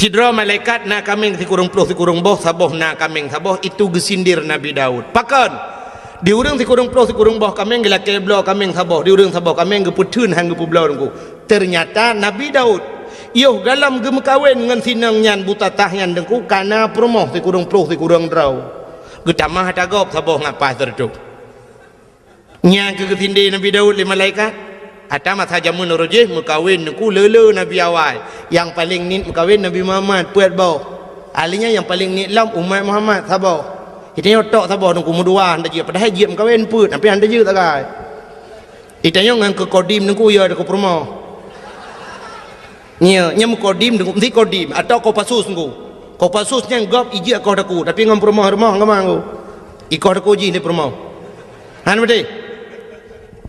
Sidra malaikat na kaming si kurung puluh si kurung boh saboh na kaming saboh itu gesindir Nabi Daud. Pakan di urang si kurung puluh si kurung boh kaming gila keblo kaming saboh di urang saboh kaming geputun hang gepublau dengku. Ternyata Nabi Daud yo galam gemekawin dengan sinang nyan buta tahyan dengku karena promoh si kurung puluh si kurung draw. Getamah tagap saboh ngapa tertuk. Nya ke ketindi Nabi Daud li malaikat. Ada masa jamun rojih mukawin ku lele Nabi awal. Yang paling nit mukawin Nabi Muhammad puat bau. Alinya yang paling nit lam umat Muhammad sabar. Itanya otak sabar nungku mudua anda je padahal je mukawin put tapi anda je tak kai. Itanya ngan ke kodim nungku ya deku promo. Nya mukodim nungku mesti kodim atau ko pasus nungku. Ko pasus nya gop iji ko deku tapi ngam promo rumah ngamang ku. Iko deku ji ni promo. Han bede.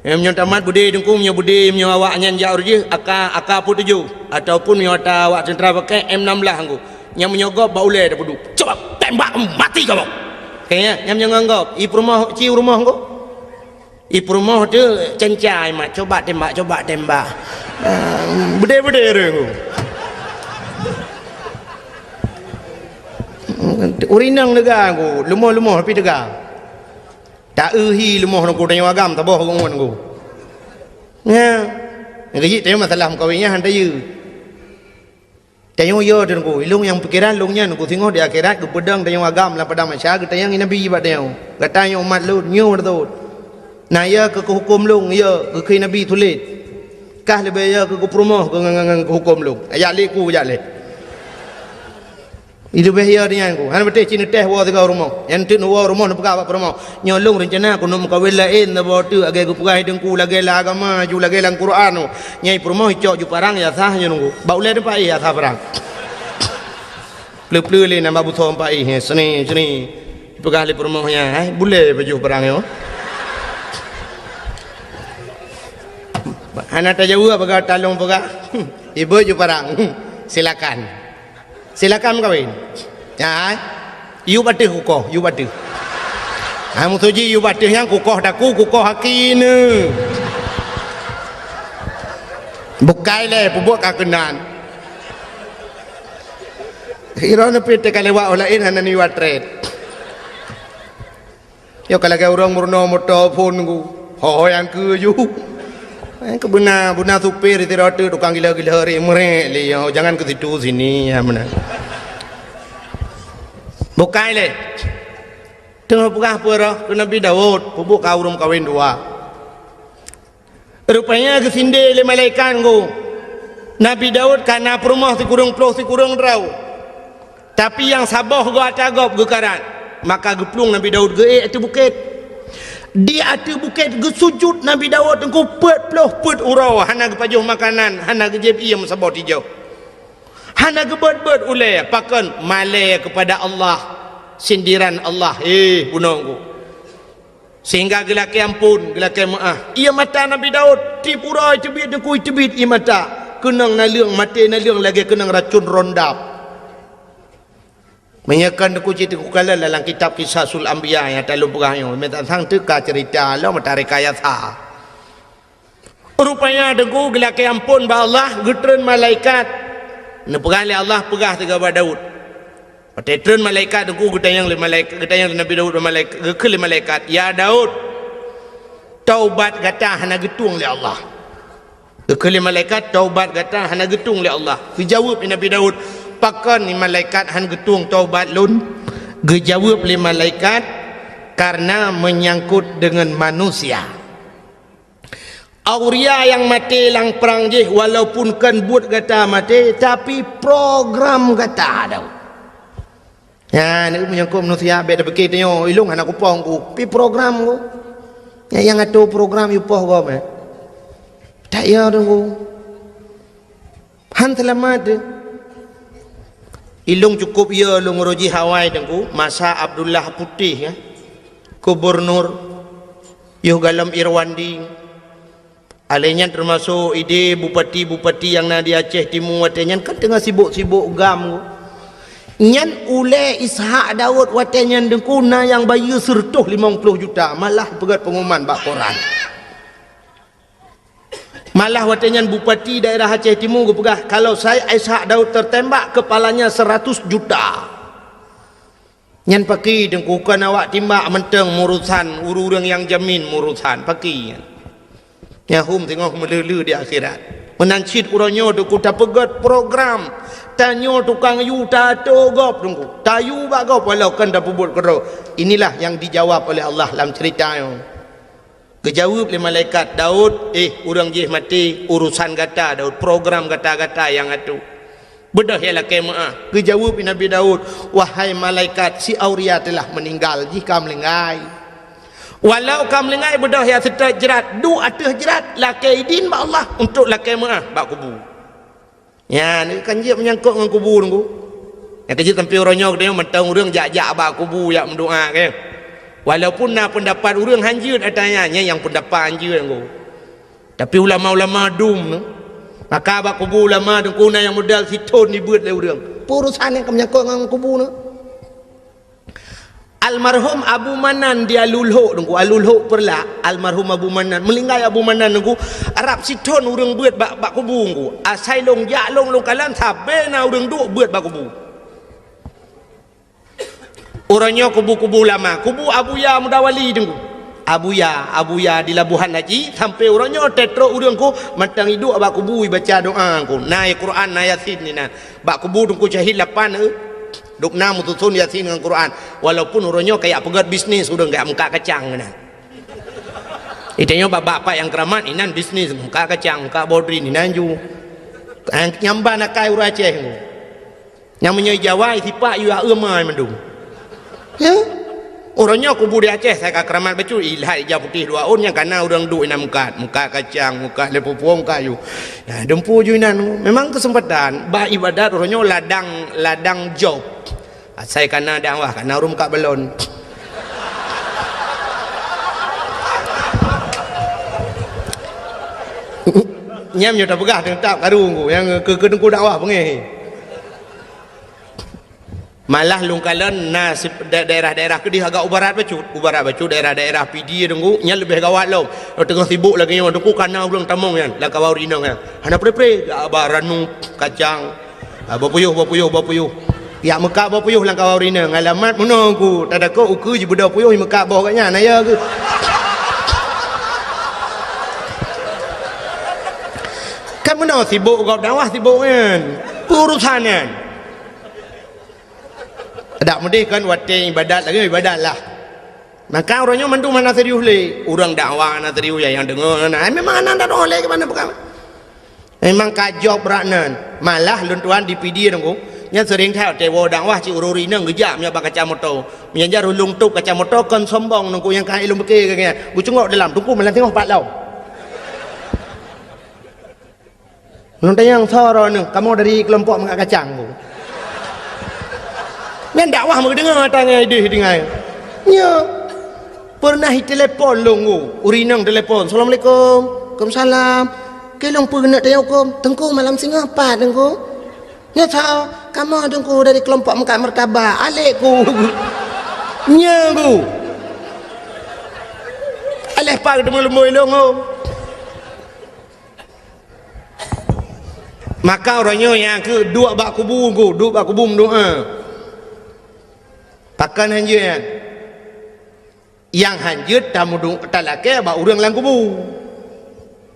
Yang tamat budi dengku punya budi punya awak nyan jauh je aka pun tuju ataupun punya awak tentera pakai M16 angku yang menyogop baulai dah padu coba tembak mati kau kayaknya yang nganggap i rumah ci rumah angku i rumah tu cencai mak coba tembak bede rengku urinang negara angku lumah tapi tegak tak uhi lemah nak tanya agam tak boh ngon ku ya ngaji tanya masalah kawinnya hantar you tanya yo dan ku ilung yang pikiran lungnya ku tengok di akhirat ku pedang tanya agam lah padang masyarakat tanya nabi bat tanya katanya umat lu nyu tu nah ya ke hukum lung ya ke nabi tulis kah lebih ya ke promoh ke hukum lung ayat liku ayat le itu bahaya dengan aku. Han betul cina teh wa tiga rumah. Yang tu wa rumah nak pegang apa rumah. Nyolong rencana aku nak mukawin lain dah bawa tu agai aku pegang hidungku lagi lah agama ju lagi lang Quran. Nyai rumah cok ju parang ya sah nya nunggu. Bau le depa ya sah parang. Pleu le nama buto empa seni pegang le rumahnya. Boleh baju parang yo. Hana tajau apa talong pegang. Ibu ju parang. Silakan kawin. Ya, you batu kukoh, you batu. Kamu tuji you batu yang kukoh daku kukoh hakine. Bukai le, pubuk kakenan. Irona pete kalewa olain hanan you atret. Yo kalau kau orang murno motor phone ku, ho yang ke you. Ke buna supir itu rotu tukang gila-gila hari merek le jangan ke situ sini ya mana bukai le tengah buka apa ke Nabi Daud pubuk kaurum kawin dua rupanya ke sinde le malaikat go Nabi Daud karena perumah si kurung draw tapi yang sabah go atagop go karat maka geplung Nabi Daud ge itu bukit di atas bukit gesujud Nabi Daud engkau pet urau hana gepajuh makanan hana gejeb iam sabot hijau hana gebet ulai pakan malai kepada Allah sindiran Allah bunongku sehingga gelaki ampun gelaki maaf ia mata Nabi Daud tip urau cebit dengku cebit ia mata kenang naliang mati naliang lagi kenang racun rondap menyakan aku cerita ku kala dalam kitab Kisah Sul Anbiya yang tak lupa yang minta sang teka cerita Allah mata rekayat ha rupanya dengku gelaki ampun ba Allah getren malaikat nepegang le Allah pegah tiga ba Daud petren malaikat dengku getayang le malaikat getayang Nabi Daud malaikat gekele malaikat ya Daud taubat gata hana getung le Allah gekele malaikat taubat gata hana getung le Allah dijawab Nabi Daud pakan ni malaikat han getung taubat lun gejawab le malaikat karena menyangkut dengan manusia auria yang mati lang perang je walaupun kan buat kata mati tapi program kata ada ya ni menyangkut manusia beda begitu yo ilung anak kupong ku pi program ku ya yang atu program yu poh go me tak ya tu han selamat ilung cukup ya lung roji Hawaii dengku masa Abdullah Putih ya gubernur yuh galam Irwandi alenya termasuk ide bupati yang di Aceh Timur watenya kan tengah sibuk-sibuk gam nyan ule Ishak Daud watenya dengku na yang bayu sertuh 50 juta malah pegat pengumuman bak koran Malah watanyan bupati daerah Aceh Timur gue pegah, kalau saya Ishak Daud tertembak kepalanya 100 juta. Nyan paki dengkukan awak timbak menteng murusan urang yang jamin murusan paki. Nyahum tengok melulu di akhirat. Menancit uranyo tu ku tak pegat program. Tanyo tukang yu tato gop tunggu. Tayu bak gop walau kan dah pubut kero. Inilah yang dijawab oleh Allah dalam ceritanya. Kejawab oleh malaikat Daud, orang jih mati urusan kata Daud, program kata-kata yang itu. Bedah ialah kemah. Kejawab Nabi Daud, wahai malaikat, si Auria telah meninggal jika melengai. Walau kam lengai bedah ya serta jerat, du atah jerat lakai din ba Allah untuk lakai mah bak kubur. Ya ni kan dia menyangkut dengan kubur tu. Yang kerja tempi orangnya dia mentang orang jak-jak bak kubur yak mendoa kan. Walaupun nak pendapat orang hanjut atanya yang pendapat hanjut tu. Tapi ulama-ulama dum tu. Maka bak kubur ulama tu kuna yang modal siton dibuat oleh orang. Urusan yang menyangkut dengan kubur tu. Almarhum Abu Manan dia lulhuk nunggu alulhuk perla almarhum Abu Manan melinggai Abu Manan nunggu Arab siton urang beut bak kubur nunggu asai long jak long kalan sabe na urang duk beut bak kubur orangnya kubu-kubu lama kubu Abu Ya Mudawali nunggu Abu Ya di Labuhan Haji sampai orangnya tetro urang ku matang hidup bak kubur baca doa ku naik Quran naik Yasin ni nah bak kubur nunggu syahid 8 duk nam tutun Yasin dengan Quran walaupun orangnya kayak pegat bisnis udah enggak muka kacang nah itanya bapak-bapak yang keramat inan bisnis muka kacang muka bodri ni nanju nyamba nak kai ura Aceh yang menyai Jawa sipak yu amai mendung ya orangnya kubur di Aceh saya keramat betul ilah hijau putih 2 on yang kana orang duk inan muka kacang muka lepupuang kayu nah dempu ju inan memang kesempatan bah ibadat orangnya ladang job. Saya kena dakwah kena rum kat belon. Nyam nyo tak pegah tetap karung ku yang ke dengku dakwah pengen. Malah lungkalan nasib daerah-daerah ke dia agak ubarat bacut daerah-daerah PD dengku nya lebih gawat lo. Tengah sibuk lagi nyo dengku kana ulang tamong kan la kawau rino kan. Hana pre-pre baranu kacang. Bapuyuh. Ya Mekah bawa puyuh lang kawau rina ngalamat menunggu tak ada kau uku je budak puyuh Mekah bawa katnya naya ke kan mana sibuk kau dakwah sibuk kan urusan kan tak mesti kan wating ibadat lagi ibadat lah maka orangnya mandu mana serius le orang dakwah mana serius yang dengar memang anak tak boleh ke mana bukan memang kajok beraknan malah luntuan di PD dengku yang sering tahu tewo dakwah ci ururi nang gejak nya bak kaca motor menyanjar ulung tuk kaca motor kon sombong nunggu yang kai ilmu beke kaya gu cengok dalam tungku melan tengok pak lau nun tayang soro nu kamu dari kelompok mengak kacang bu men dakwah mau dengar tangai ide dengai nya pernah telepon longu urinang telepon assalamualaikum waalaikumsalam kelong pernah tayaukum tengku malam singa apa tengku nya tahu kamu dengku dari kelompok Mekah Mertabah alekku nyagu aleh pak demu-lemu longo maka orangnya yang ke dua bak kubur doa pakan hanjut yang hanjut tamu talake bak urang lang kubur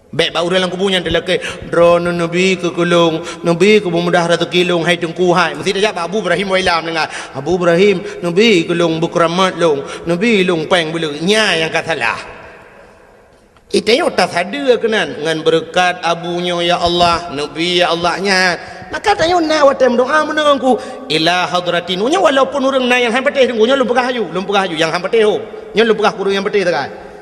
baik bau dalam kubunya terlekai drone nabi ke kulung nabi ke mudah ratu kilung hai tengku hai mesti dia jawab Abu Ibrahim wailam dengar Abu Ibrahim nabi kulung bukramat long nabi long peng bulu nya yang katalah itanya tak ada kenan dengan berkat abunya ya Allah nabi ya Allahnya maka tanya nak watem doa menengku ila hadratin nya walaupun orang na yang hampateh nya lu pegah hayu yang hampateh nya lu pegah kurung yang peteh tak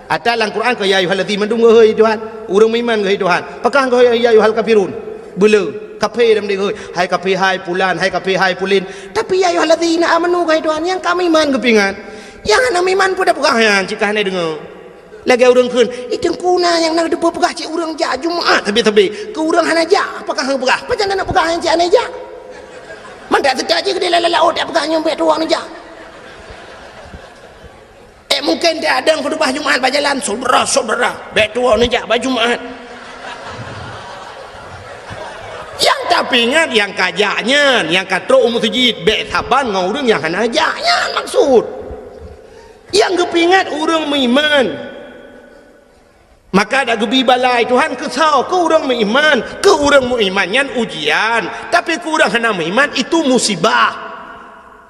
ada dalam Quran ke ya ayyuhallazina amanu hei Tuhan urang iman ke Tuhan pakang ke ya ayyuhal kafirun bela kafir dem hei hai kafir hai pulan hai kafir hai pulin tapi ya ayyuhallazina amanu ke Tuhan yang kami iman kepingan yang ana iman pun dah pegah yang cikah ni dengar lagi urang keun itu kuna yang nak depa pegah cik urang ja Jumaat tapi ke urang hana ja apakah hang pegah pajan nak pegah yang cik ane ja mandak sedak je ke dia lalau dak pegah nyombe tuang ni ja mungkin dia ada yang berdua Jumaat berjalan saudara baik tua ni jak baju Jumaat tapi ingat yang kajaknya, yang kata masjid bek saban ngau orang yang hana ajaknya maksud. Yang kepingat orang beriman. Maka ada gebi balai Tuhan kesal ke orang beriman, ke orang beriman yang ujian, tapi ke orang hana beriman itu musibah.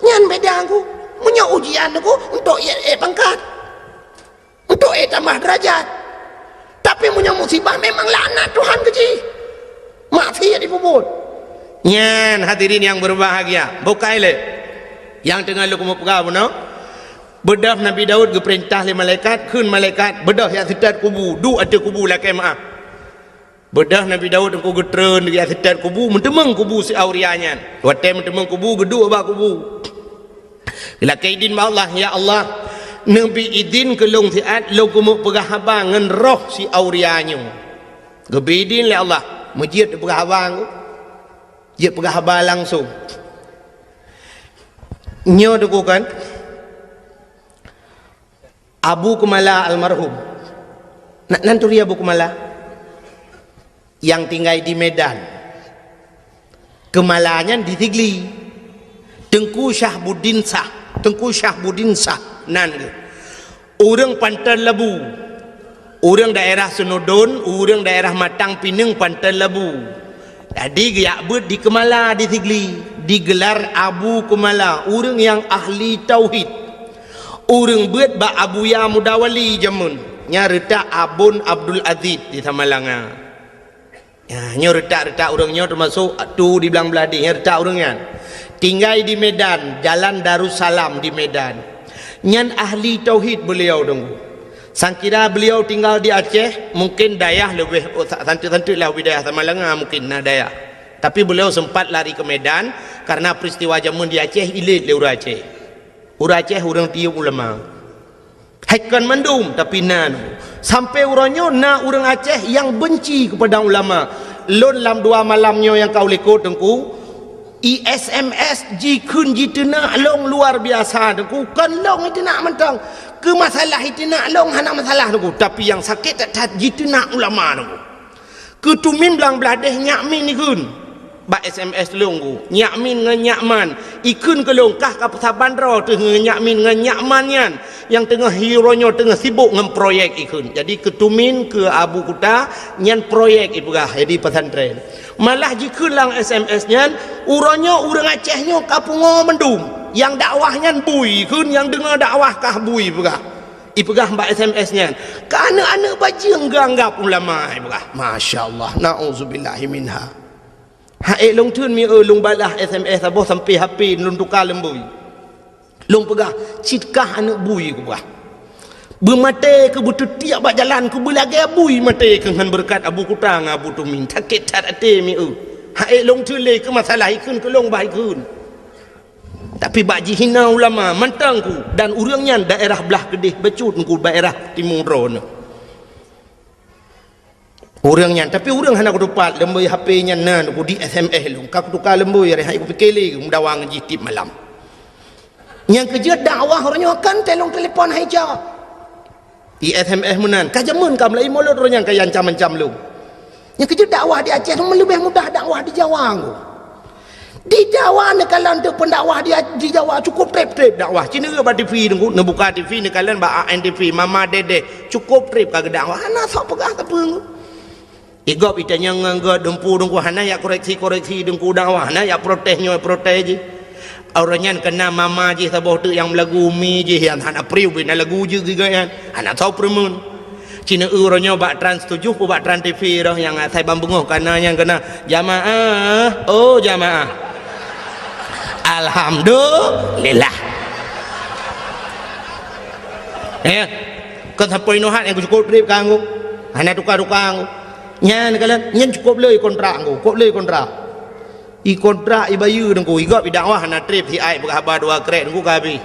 Nyan beda aku, punya ujian aku untuk pangkat, untuk tambah derajat. Tapi punya musibah memang laknat Tuhan kecil. Maksiat dipuput. Nyan hadirin yang berbahagia, bukai le. Yang tengah lu mau pegang no? Bedah Nabi Daud ke perintah le malaikat, kun malaikat bedah yang setat kubu, du ada kubu lah kemaah. Bedah Nabi Daud engkau getren yang setat kubu, mentemeng kubu si aurianya. Watem mentemeng kubu, gedu abah kubu. Bila kaidin Allah, ya Allah, Nabi idin kelung siat lo kumu pegah abang ngan roh si aurianya. Gebidin le Allah, majid pegah abang, dia pegah abang langsung. Nyo dukukan Abu Kumala almarhum. Nanturi Abu Kumala yang tinggal di Medan. Kemalanya di Tigli. Tengku Syahbuddin Sah, Tengku Syahbuddin Sah nan. Orang Pantai Labu. Orang daerah Senodon, orang daerah Matang Pinang Pantai Labu. Jadi giak di Kemala di Tigli, digelar Abu Kumala, orang yang ahli tauhid. Orang buat ba Abu Ya Mudawali jamun nya retak Abun Abdul Aziz di Tamalanga. Ya nya retak orangnya termasuk tu di belang beladi nya retak orangnya. Tinggal di Medan, Jalan Darussalam di Medan. Nyan ahli tauhid beliau dong. Sangkira beliau tinggal di Aceh, mungkin dayah lebih santai-santai lah wilayah Tamalanga mungkin nah dayah. Tapi beliau sempat lari ke Medan karena peristiwa jamun di Aceh ilit le Aceh. Orang Aceh orang tiup ulama. Haikan mandum tapi nan. Sampai orangnya na orang Aceh yang benci kepada ulama. Lon lam dua malamnya yang kau lekot tengku. ISMS ji kun ji tenak long luar biasa tengku. Kan long itu nak mentang. Ke masalah itu nak long hana masalah tengku. Tapi yang sakit tak ji tenak ulama tengku. Ketumin belang beladeh nyakmin ni kun. Ba SMS longgu nyakmin ngan nyakman ikun ke longkah ka Sabandra tu nyakmin ngan nyakmannya yang tengah hironya tengah sibuk ngan proyek ikun. Jadi ketumin ke Abu Kuta nyan proyek ipugah jadi pesantren. Malah jikun lang SMS nyan uranya urang Acehnya kapungo mendum yang dakwahnya bui kun yang dengar dakwah kah bui pugah. Ipegah mbak SMS nya. Ka anak-anak bajing ganggap ulama ipegah. Masya-Allah. Nauzubillahi minha. Haik long tun mi long balah SMS aboh sampai HP long tukar lembui. Long pegah citkah anak bui ku bah. Bermate ke butuh tiap bak jalan ku belagi bui mate ke ngan berkat Abu Kutang Abu Tumin takit tat ate mi haik long tun le ke masalah ikun ke long baik kun. Tapi bak jihina ulama mantang ku dan urangnya daerah belah Kedih becut ku daerah Timur Ron. Orangnya tapi orang hana ku dapat lembui HP nya nan ku di SMS lu ka ku tukar lembui hai ku pikeli ku mudawang jitip malam yang kerja dakwah orangnya kan telong telefon haja di SMS menan ka jamun ka melai molot orangnya ka yang macam lu yang kerja dakwah di Aceh lebih mudah dakwah di Jawa ku di Jawa ne kalan tu pendakwah di Jawa cukup trip dakwah cina ke ba TV ku ne buka TV ne kalan ba ANTV Mama Dede cukup trip ka dakwah hana sok pegah tepung igop itanya ngangga dempu dengku hana ya koreksi dengku dakwah hana ya protesnya protes je orangnya kena mama je saboh tu yang lagu mi je yang hana priu bina lagu je juga yang hana tahu premun cina orangnya bak trans 7 pu bak trans TV dah yang saya bambungoh karena yang kena jamaah oh jamaah alhamdulillah kan sampai nohat yang cukup trip kanggo hana tukar-tukar nyan kalian nyan cukup le kontrak aku kok le kontrak i kontrak i bayu dengku igap i dakwah na trip si ai berkhabar dua krek dengku kabi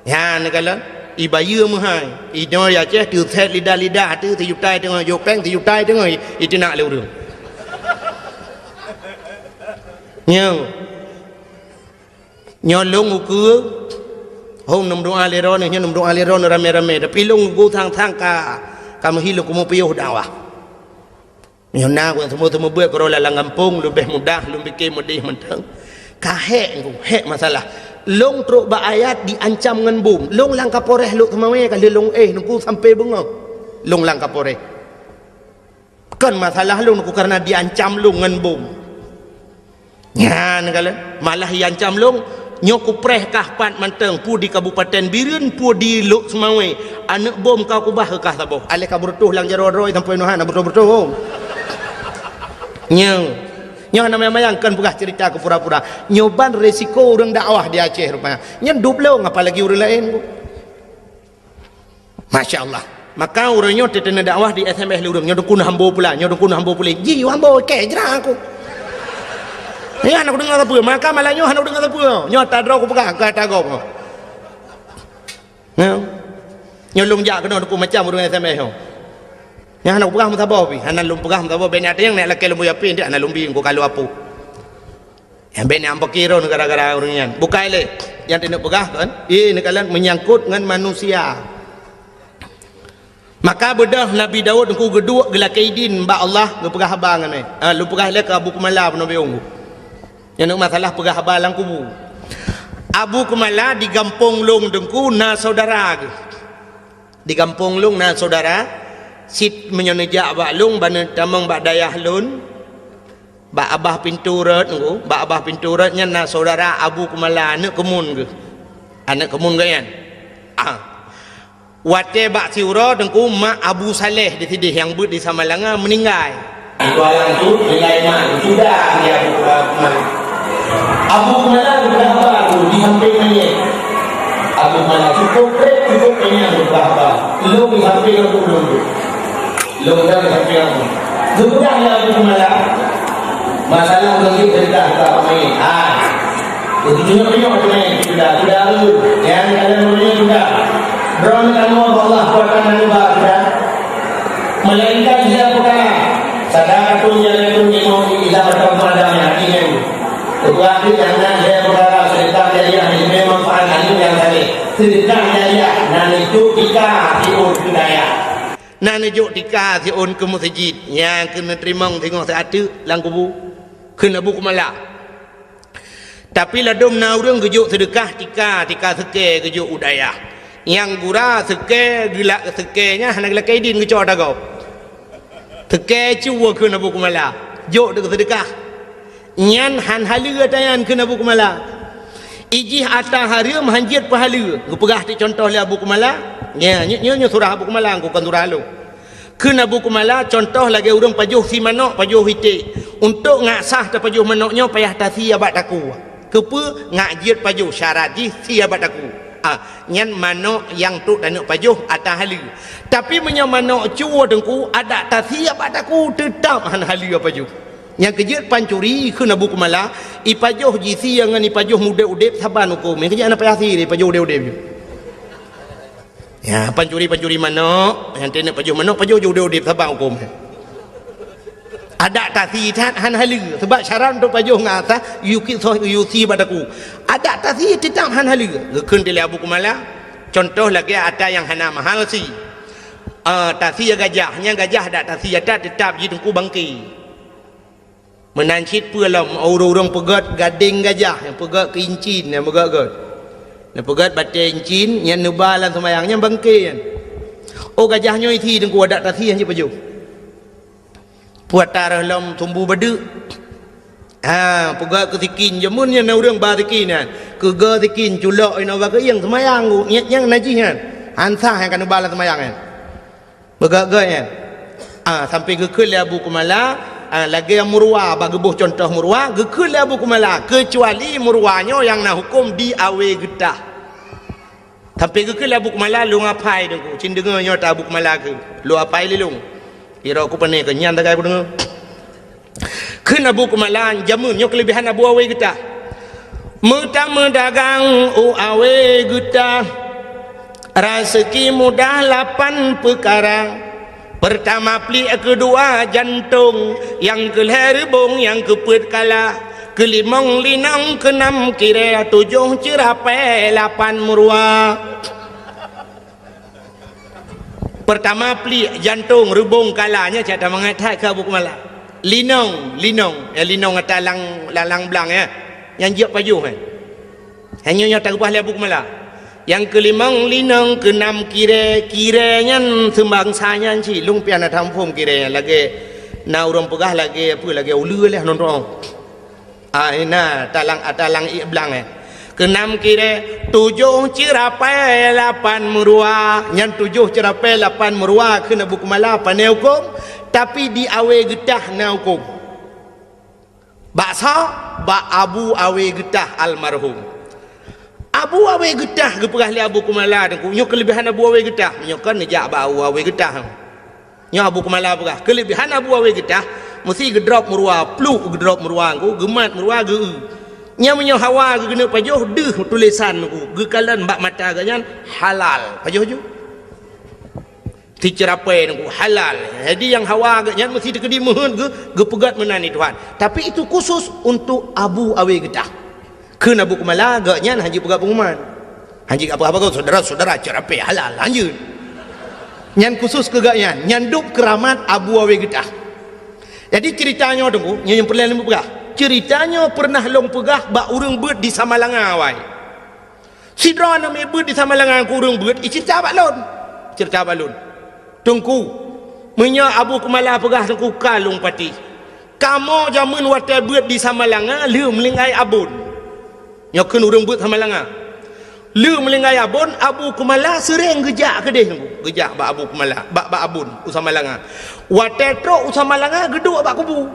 nyan kalian i bayu mahai i no ya che tu set lidah tu ti yutai tengah yo peng ti yutai tengah i nak le urang nyo long uku hong nom doa le ron nyo nom doa le ron rame-rame tapi long go thang ka kamu hilu kumu piuh dakwah Nyona ku semua buat kalau lalang kampung lebih mudah, lebih fikir mudih mentang. Kahek ku, hek masalah. Long truk ba ayat diancam dengan bom. Long lang kaporeh lu semawe kali long nungku sampai bengok. Long lang kaporeh. Kan masalah long nungku karena diancam long dengan bom. Ya negala malah diancam long nyoku preh kah pat manteng pu di Kabupaten Biren pu di Luk Semawe anak bom kau kubah kah saboh ale kaburtuh lang jaro roi sampai nohan bertuh nyang namanya mayangkan pugah cerita ke pura-pura nyoban resiko orang dakwah di Aceh rupanya nyen dublong apalagi orang lain Masya Allah maka orangnya tetena dakwah di SMS lurung nyodong kun hambo pula ji hambo ke jera aku ya anak dengar apa maka malah nyoh anak dengar apa nyoh tadro aku pegang kata kau nyoh lung jak kena aku macam orang SMS nyoh yang anak pegang mutabah pi anak lung pegang mutabah ben ada yang nak laki lembu yapin dia anak lung bing ko kalau apa yang ben yang pakiro gara-gara orangnya bukai le yang tidak pegang kan ini kalian menyangkut dengan manusia maka bedah Nabi Daud ku geduk gelakaidin ba Allah ngepegah abang ni lu pegah le ke Abu Kumala Nabi Unggu yang masalah pegah abalang kubu Abu Kumala di Gampong Long dengku na saudara di Gampong Long na saudara sit menyonejak bak long bana tamang bak dayah lun bak abah pintu rat ngku bak abah pintu ratnya na saudara Abu Kumala anak kemun ke yan wate bak siura dengku mak Abu Saleh di sidih yang but di Samalanga meninggal itu alang tu nilai mak sudah dia Abu Kumala berapa di samping ni Abu Kumala cukup penyang berapa lu di samping aku lu dah di samping aku sebenarnya Abu Kumala masalah orang kita cerita tak main jadi tengok sudah lu yang kalian punya sudah berapa kamu Allah buatkan manusia sudah melainkan dia bukan sadar tunya mau ilah bertambahnya hatinya ketua jangan dia berkata sedekah jariah ini memang manfaat yang tadi sedekah jariah nan itu tika siun budaya nan itu tika siun ke masjid yang kena terima tengok seatu lang kubu kena Abu Kumala tapi ladum na urang gejuk sedekah tika seke gejuk udaya yang gura seke gila sekenya nak lakaidin gejuk dagau seke cuwa kena Abu Kumala jok de sedekah nyan han halia tayan kena Abu Kumala ijih ata haria hanjit pahala gepegah ti contoh le Abu Kumala nya surah Abu Kumala ku kan surah lu kena Abu Kumala contoh lagi urang pajuh si manok pajuh hiti untuk ngasah ta pajuh manoknya payah tasi abat aku kepe ngajit pajuh syarat ji si abat aku nyan manok yang tu dan pajuh ata halia tapi menyo manok cuo dengku ada tasi abat aku tetap han halia pajuh yang kejut pancuri kena Abu Kumala ipajoh jisi yang ipajoh muda udep saban hukum yang kejut anak payasi ipajoh udep ya pancuri manok yang tenek pajoh manok pajoh udep saban hukum ada tasi han halu sebab syarat untuk pajoh ngata yusi badaku ada tasi tetap han halu gekun tele Abu Kumala contoh lagi ada yang hana mahal si tasi gajahnya gajah ada tasi ada tetap jidungku bangki menancit pulam orang pegat gading gajah yang pegat keincin yang pegat batai incin yang nebalan semayangnya bangkai gajahnya itu dan kuat ada tasi yang paju puat tarah lam tumbuh badu pegat ketikin jamun yang orang batikin kega tikin culok ina bagai yang semayang yang najih ansah yang kan nebalan semayang pegat gaya sampai ke Abu Kumala lagi yang murwa bagi buh contoh murwa gekul Abu Kumala kecuali murwanya yang nak hukum di awe getah tapi gekul Abu Kumala lu ngapai dengku cin dengarnya tak Abu Kumala ke lu apai lelung kira aku panik ke nyan tak aku dengar ken Abu Kumala jamunnya kelebihan Abu awe getah mutama dagang awe getah rezeki mudah 8 perkara. Pertama pli, kedua jantung, yang keler bong, yang keput kala, kelimong linang, keenam kira, 7 cerapai, 8 murwa. Pertama pelik jantung rubung kalanya cak tak mengatai ke Abu Kumala. Linong atas lalang belang ya. Yang jiak paju kan. Hanya tak upah Abu Kumala. Yang kelimang linong, keenam kiranya sembangsanya cilung piana tampum kiranya lagi na orang pegah lagi apa lagi ulu lah nonton. Ina talang belang ya. Keenam kira, tujuh cerapai lapan merua. Yang tujuh cerapai lapan merua kena buku malah pandai hukum. Tapi di awe getah na hukum. Baksa, bak abu awe getah almarhum. Abu awe getah keperah li abu kumala. Nyo kelebihan abu awe getah. Nyo kan nejak bau awe getah. Nyo abu kumala perah. Kelebihan abu awe getah. Mesti gedrop merua. Pluk gedrop merua. Gemat merua ge. Nya hawa ke kena pajuh deh tulisan ku gekalan bak mata ganyan halal pajuh ju ti cerapai ku halal. Jadi yang hawa ganyan mesti dikedi mohon ge pegat menani Tuhan. Tapi itu khusus untuk abu awe getah. Kena Abu Kumala ganyan haji pegat pengumuman. Haji apa-apa kau saudara-saudara cerapai halal lanjut. Nyan khusus ke ganyan nyanduk keramat abu awe getah. Jadi ceritanya tu yang perlahan lembu pegah. Ceritanya pernah long pegah bak urang beut di Samalanga awai. Sidra nama beut di Samalanga ku urang beut cerita bak lon. Cerita bak lon. Tungku menya Abu Kumala pegah tungku kalung pati. Kamu jamun watai beut di Samalanga le melingai abun. Nyokeun urang beut Samalanga. Le melingai abun Abu Kumala sering gejak ke deh tungku. Gejak bak Abu Kumala, bak abun Usamalanga. Watai tro Usamalanga geduk bak kubu.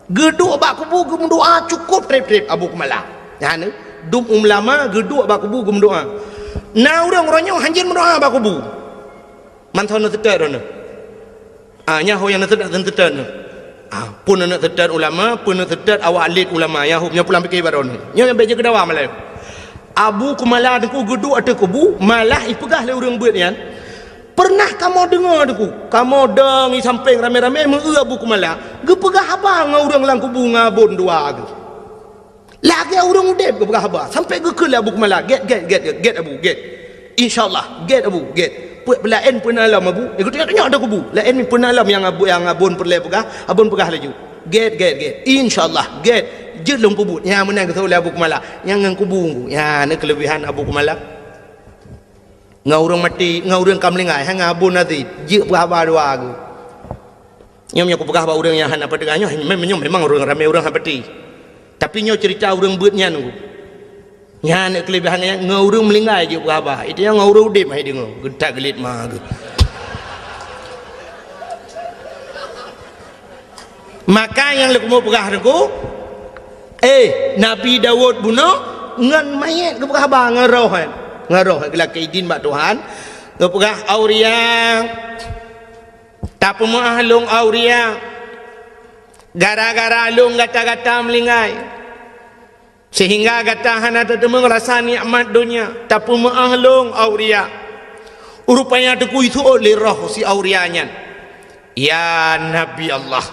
Geduk bak kubu gem doa cukup trip Abu Kumala. Ya ne dum lama geduk bak kubu gem doa. Na urang ronyo hanjin mendoa bak kubu. Manthon tetet ron. Nya ho yang tetet tetet. Pun nak tetet ulama, pun nak tetet awak alit ulama ya nya pulang fikir baron. Nya yang beje kedawa malai. Abu Kumala deku geduk ate kubu malah ipegah le urang beut nian. Pernah kamu dengar aku? Kamu dengi samping rame-rame mengeu Abu Kumala. Gepegah abang orang lang kubu ngabon dua ke. Lagi orang udep gepegah abang. Sampai gekele Abu Kumala. Get Abu, get. InsyaAllah, get Abu, get. Lain pun alam Abu. Aku tengok ada kubu. Lain pun alam yang abon perlai pegah. Abon pegah laju. Get. InsyaAllah, get. Jelung kubu. Yang menang kata oleh Abu Kumala. Yang ngang kubu. Ya, ni kelebihan Abu Kumala. Ngau orang mati, ngau orang kamlingai, hang abun nanti, jik berhabar dua aku. Nyom aku pegah bawa orang yang hana pada ganyo, memang orang ramai orang hapati. Tapi nyo cerita orang beutnya nunggu. Nya nak kelebihannya ngau orang melingai je berhabar. Itu yang ngau orang udip mai dengar, getak gelit mah. Maka yang leku mau pegah nunggu, Nabi Dawud bunuh ngan mayat ke berhabar ngarohan. Ngaroh gelak keidin bak Tuhan ngepegah auria tak pemah long auria gara-gara long gata-gata melingai sehingga gata hana tetemu rasa nikmat dunia tak pemah long auria rupanya deku itu oleh roh si aurianya ya Nabi Allah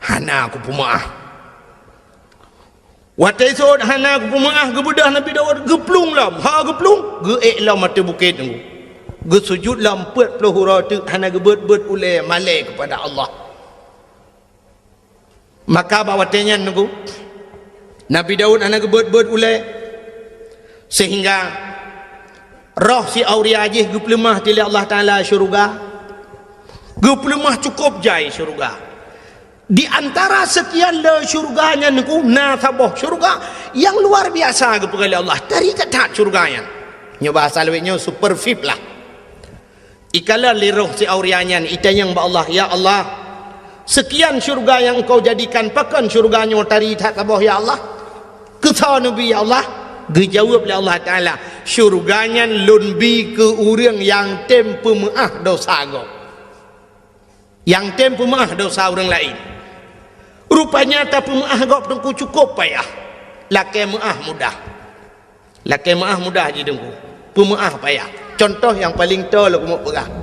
hana aku pemah watai sod hana ku pemaah gebedah Nabi Dawud geplung lam geplung geeklam mata bukit tunggu gesujud lam 40 hurau tu hana gebet ulai malai kepada Allah. Maka bawatenya tunggu Nabi Dawud hana gebet ulai sehingga roh si auria ajih geplemah tili Allah Taala syurga geplemah cukup jai syurga. Di antara sekian le syurganya niku nasabah syurga yang luar biasa kepada Allah dari ketat syurganya nyo bahasa lewetnya super fit lah ikala liruh si aurianyan ita yang ba Allah ya Allah sekian syurga yang engkau jadikan pakan syurganya dari tak sabah ya Allah kata Nabi ya Allah dijawab oleh Allah Taala syurganya lunbi ke urang yang tempe maah dosa go yang tempe maah dosa orang lain. Rupanya tapi maah gop dengku cukup payah. Laki maah mudah. Laki maah mudah je dengku. Pemaah payah. Contoh yang paling tol aku mau pegang.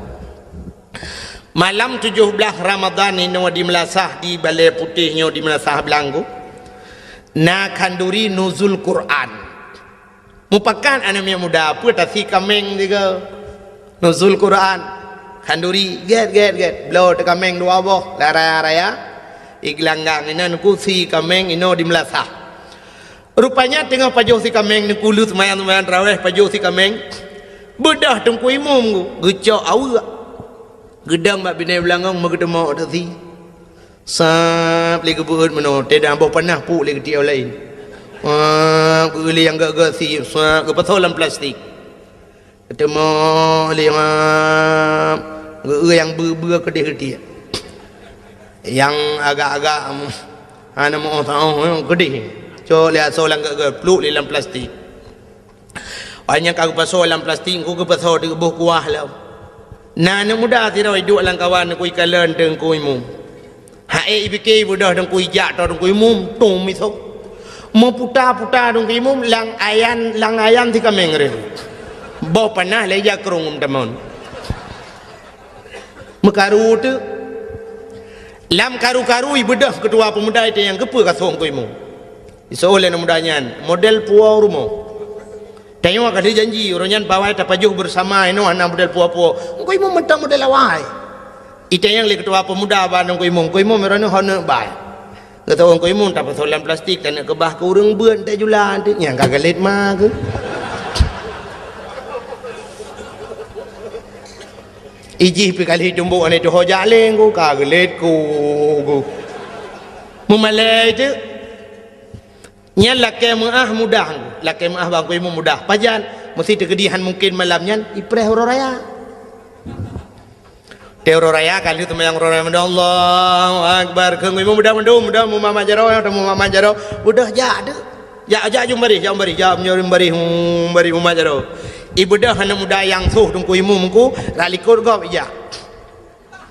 Malam 17 Ramadan ini di Melasah di Balai Putihnya di Melasah Belanggu. Na kanduri nuzul Quran. Mupakan anak yang muda apa tasi kameng juga. Nuzul Quran. kanduri get blow te kameng dua boh raya iglanggang ina nuku si kameng ino di Melasa. Rupanya tengah pajuh si kameng ni kulu semayan raweh pajuh si kameng bedah tengku imum gecok awak gedang bak binai belangong megedemo tu si sap li kebuut meno tidak boh panah pu li ketiau lain geli yang gak si sap ke patolan plastik ketemu li yang ber kedih yang agak-agak ana mau tahu kedih co lihat solang gak peluk li dalam plastik banyak aku pasal dalam plastik ku ke pasal di buh kuah lah nana muda ti roi duk lang kawan ku ikalan teng ku imum hae ibike budah teng ku ijak teng ku imum tung mi thok mo puta teng ku imum lang ayan ti kameng re bo panah le ja krung tamon mekaru tu lam karu ibedah ketua pemuda itu yang kepe kasong ku imum isoleh mudanya model puau rumah tengok ada janji orangnya bawai tapajuh bersama ino anak model puau engko imum mentang model awai itu yang le ketua pemuda ba engko imum merano hone bai kata engko imum tak pasolan plastik tak nak kebah ke urang beun tak julan tu yang kagalet mah ke iji pi kali jumbo ane tu hojale engko kagalet ku mumalai tu nya laki mudah laki bang ku imum mudah pajan mesti tegedihan mungkin malamnya ipreh raya teoro raya kali tu yang raya Allahu akbar ke imum mudah mu mama jaro udah ja jumbari mama jaro ibu dah hana muda yang suh tungku imum ku ralikor gop ja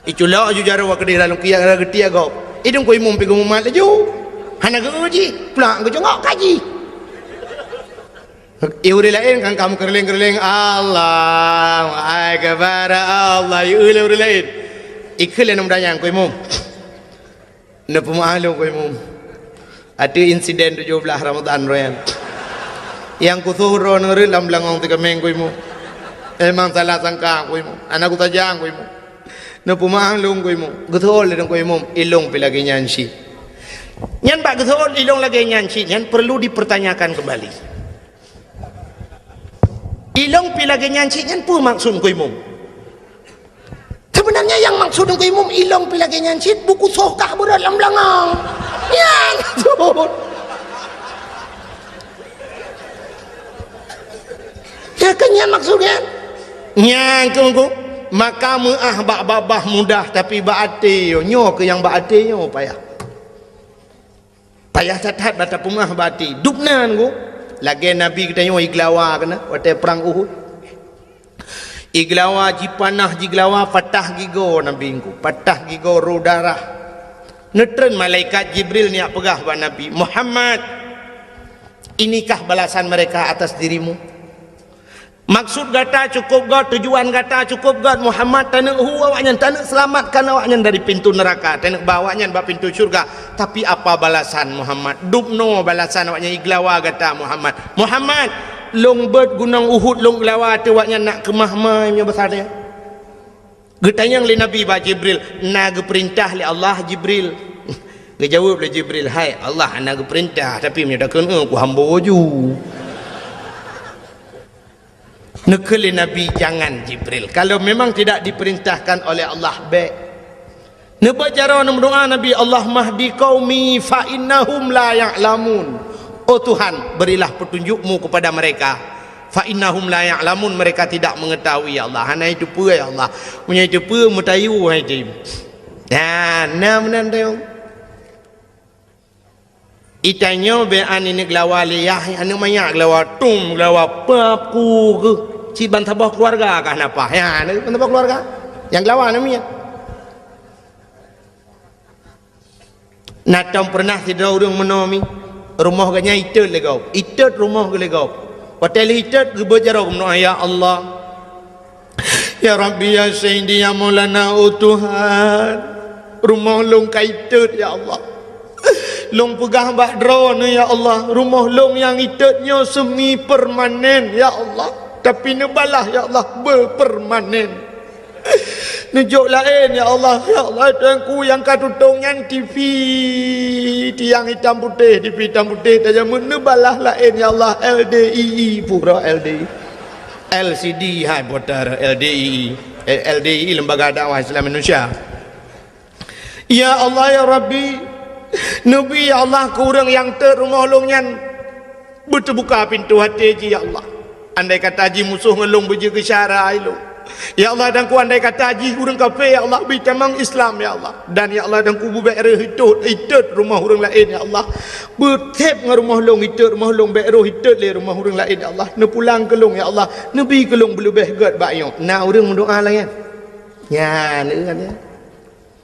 iculo ju jaro wa kedih dalam kia getia gop idung ku imum pigu mumat laju hana uji pulang ke jongok kaji iuri lain kan kamu kerling Allah akbar Allah iuri lain ikhlas namanya yang ku imum na pemahalu ku imum ada insiden 17 Ramadan royan yang ku suruh nuri lam langong tiga minggu imum emang salah sangka ku imum anak ku tajang ku imum na pemahalu ku imum getol ku imum ilung pilagi nyansi nyan bak gethon ilong lagi nyanci nyan perlu dipertanyakan kembali ilong pi lagi nyanci nyan pu maksud ku imum sebenarnya yang maksud ku imum ilong pi lagi nyanci buku sohkah berat lam langong nyan ya kan nyan maksudnya nyan ku maka bak babah mudah tapi bak ate nyo ke yang bak ate nyo payah catat bata pumah bati dupnan go lagi nabi kita nyo iglawa kana wate perang Uhud iglawa jipanah jiglawa patah gigo nabi ku patah gigo rudara netren malaikat Jibril ni pegah ba nabi Muhammad inikah balasan mereka atas dirimu maksud gata cukup god tujuan gata cukup god Muhammad tanak awaknya tanak selamatkan awaknya dari pintu neraka tanak bawanya ba pintu syurga tapi apa balasan Muhammad dupno balasan awaknya iglawa gata Muhammad long bird gunung Uhud long glawa tu awaknya nak ke mahmai nya besar dia getanya li nabi ba Jibril na perintah li Allah Jibril ngejawab li Jibril hai Allah na perintah tapi menyatakan ku hamba ju nekeli nabi jangan Jibril kalau memang tidak diperintahkan oleh Allah baik nebacara doa nabi Allah mahdi qaumi fa innahum la ya'lamun oh Tuhan berilah petunjukmu kepada mereka fa innahum la ya'lamun mereka tidak mengetahui ya Allah hana itu pua ya Allah punya itu pua mutayu hai tim nam tayong itanyo be ani glawa liyah anu manya glawa tum glawa papu ke ci bantabah keluarga kah napa ya bantabah keluarga yang glawa namanya natam pernah tidak urang menomi rumah ganya itet legau itet rumah ge legau hotel itet ge bejaro meno ya Allah ya Rabbi ya Sayyidi ya Maulana oh Tuhan rumah long kaitet ya Allah long pegah bak drone ya Allah rumah long yang itetnya semi permanen ya Allah tapi nebalah ya Allah berpermanen Nunjuk lain ya Allah. Ya Allah tuanku yang katutungnya TV tiang hitam putih, TV hitam putih tajam menebalah lain ya Allah. LDII pura LDI. LCD hai putar LDII. LDII Lembaga Dakwah Islam Indonesia. Ya Allah ya Rabbi, Nabi ya Allah kurang yang terumah longnya berterbuka pintu hati ji ya Allah. Andai kata haji musuh ngelung beja ke syara ilung. Ya Allah dan ku andai kata haji hurang kafe ya Allah bitamang Islam ya Allah. Dan ya Allah dan ku bubere hitut rumah hurang lain ya Allah. Bertep ngah rumah long hitut rumah long bero hitut le rumah hurang lain ya Allah. Ne pulang kelung ya Allah. Nabi kelung belubeh god bayo. Na hurang mendoa lah ya. Ya, ne kan ya.